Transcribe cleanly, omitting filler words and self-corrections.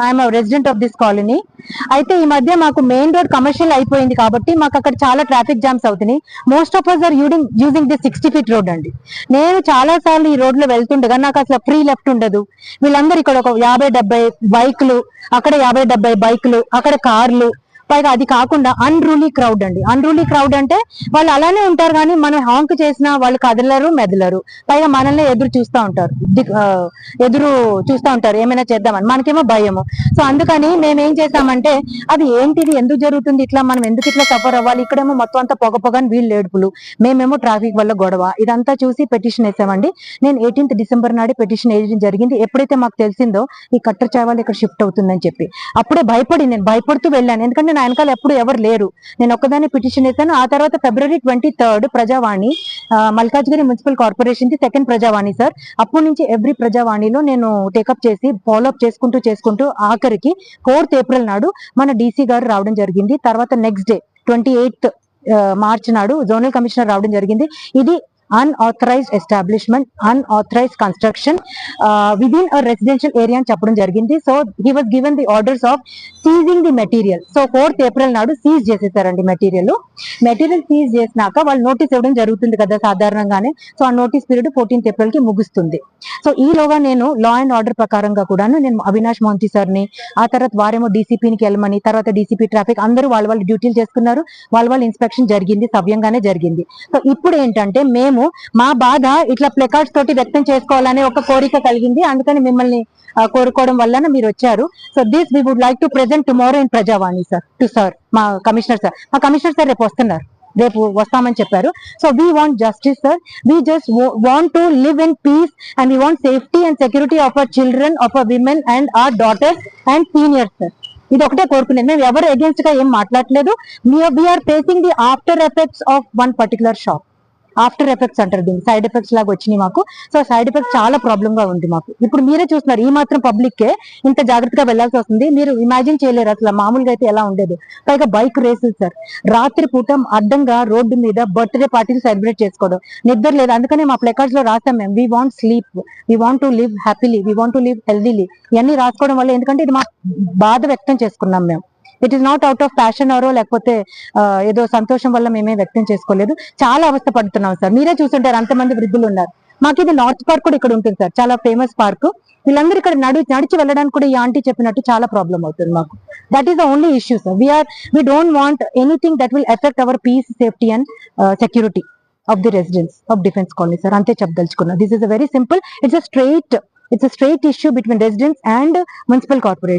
I'm resident of this colony. అయితే ఈ మధ్య మాకు మెయిన్ రోడ్ కమర్షియల్ అయిపోయింది కాబట్టి మాకు అక్కడ చాలా ట్రాఫిక్ జామ్స్ అవుతున్నాయి. Most of us are using the 60 feet road అండి. నేను చాలా సార్లు ఈ రోడ్ లో వెళ్తుండగా నాకు అసలు ఫ్రీ లెఫ్ట్ ఉండదు. వీళ్ళందరూ ఇక్కడ ఒక 50-70 బైకులు, అక్కడ 50-70 బైకులు, అక్కడ కార్లు, పైగా అది కాకుండా అన్రూలీ క్రౌడ్ అండి. అన్రూలీ క్రౌడ్ అంటే వాళ్ళు అలానే ఉంటారు కానీ మనం హాంక్ చేసినా వాళ్ళు కదలరు మెదలరు. పైగా మనల్ని ఎదురు చూస్తూ ఉంటారు ఏమైనా చేద్దామని. మనకేమో భయము. సో అందుకని మేము ఏం చేస్తామంటే అది ఏంటిది, ఎందుకు జరుగుతుంది ఇట్లా, మనం ఎందుకు ఇట్లా సఫర్ అవ్వాలి, ఇక్కడేమో మొత్తం అంతా పొగని వీళ్ళు ఏడుపులు, మేమేమో ట్రాఫిక్ వల్ల గొడవ, ఇదంతా చూసి పెటిషన్ వేసామండి. నేను 18th December నాడే పెటిషన్ వేయడం జరిగింది. ఎప్పుడైతే మాకు తెలిసిందో ఈ కట్టర్ చావాలి ఇక్కడ షిఫ్ట్ అవుతుందని చెప్పి, అప్పుడే నేను భయపడుతూ వెళ్ళాను. ఎందుకంటే నా వెనకాల ఎప్పుడు ఎవరు లేరు, నేను ఒక్కదాన్ని పిటిషన్ వేసాను. ఆ తర్వాత February 23rd Prajavani, Malkajgiri municipal corporation the second Prajavani sir. అప్పటి నుంచి ఎవ్రీ ప్రజావాణిలో నేను టేకప్ చేసి ఫాలోఅప్ చేసుకుంటూ ఆఖరికి 4th April నాడు మన డీసీ గారు రావడం జరిగింది. తర్వాత నెక్స్ట్ డే 28th March నాడు జోనల్ కమిషనర్ రావడం జరిగింది. ఇది unauthorized establishment, unauthorized construction within a residential area అని చెప్పడం జరిగింది. So he was given the orders of seizing the material. So 4th April నాడు సీజ్ చేసేసారండి మెటీరియల్ సీజ్ చేసినాక వాళ్ళు నోటీస్ ఇవ్వడం జరుగుతుంది కదా సాధారణంగానే. సో ఆ నోటీస్ పీరియడ్ 14th April కి ముగుస్తుంది. సో ఈలోగా నేను లా అండ్ ఆర్డర్ ప్రకారంగా కూడా నేను అవినాష్ మోంతి సార్ని, ఆ తర్వాత వారేమో డీసీపీకి వెళ్ళమని, తర్వాత డీసీపీ ట్రాఫిక్ అందరూ వాళ్ళ డ్యూటీలు చేసుకున్నారు. వాళ్ళ ఇన్స్పెక్షన్ జరిగింది, సవ్యంగానే జరిగింది. సో ఇప్పుడు ఏంటంటే మేము మా బాధ ఇట్లా ప్లెకార్డ్స్ తోటి వ్యక్తం చేసుకోవాలనే ఒక కోరిక కలిగింది. అందుకని మిమ్మల్ని కోరుకోవడం వల్ల మీరు వచ్చారు. So this we would like to present tomorrow in Prajavani sir to sir మా కమిషనర్ సార్ రేపు వస్తున్నారు, రేపు వస్తామని చెప్పారు. So we want justice sir. We just want to live in peace and we want safety and security of our children, of our women and our daughters and seniors sir. ఇది ఒకటే కోరుకునేది. మేము ఎవరు అగేన్స్ట్ గా ఏం మాట్లాడలేదు. We are facing the after effects of one particular shop. After effects అంటారు దీన్ని, సైడ్ ఎఫెక్ట్స్ లాగా వచ్చినాయి మాకు. సో సైడ్ ఎఫెక్ట్స్ చాలా ప్రాబ్లమ్ గా ఉంది మాకు. ఇప్పుడు మీరే చూస్తున్నారు, ఈ మాత్రం పబ్లిక్ కే ఇంత జాగ్రత్తగా వెళ్లాల్సి వస్తుంది. మీరు ఇమాజిన్ చేయలేరు అసలు మామూలుగా అయితే ఎలా ఉండేది. పైగా బైక్ రేసులు సార్, రాత్రి పూట అడ్డంగా రోడ్డు మీద బర్త్డే పార్టీలు సెలబ్రేట్ చేసుకోవడం, నిద్ర లేదు. అందుకనే మా ప్లెకార్డ్స్ లో రాసాం మేము, we want sleep, we want to live happily, we want to live healthily, ఇవన్నీ రాసుకోవడం వల్ల, ఎందుకంటే ఇది మా బాధ వ్యక్తం చేసుకున్నాం మేము. It is not out of passion ఆరో లేకపోతే ఏదో సంతోషం వల్ల మేమే వ్యక్తం చేసుకోలేదు. చాలా అవస్థ పడుతున్నాం సార్. మీరే చూస్తుంటారు అంతమంది వృద్ధులు ఉన్నారు. మాకు ఇది నార్త్ పార్క్ కూడా ఇక్కడ ఉంటుంది సార్, చాలా ఫేమస్ పార్క్. వీళ్ళందరూ ఇక్కడ నడిచి వెళ్ళడానికి కూడా ఈ ఆంటీ చెప్పినట్టు చాలా ప్రాబ్లం అవుతుంది మాకు. That is the only issue sir. We don't want anything that will effect hour piece, safety and security of the residents of defence colony sir. అంతే చెప్పదలుచుకున్నా. This is a very simple, it's a straight issue between residents and municipal corporation.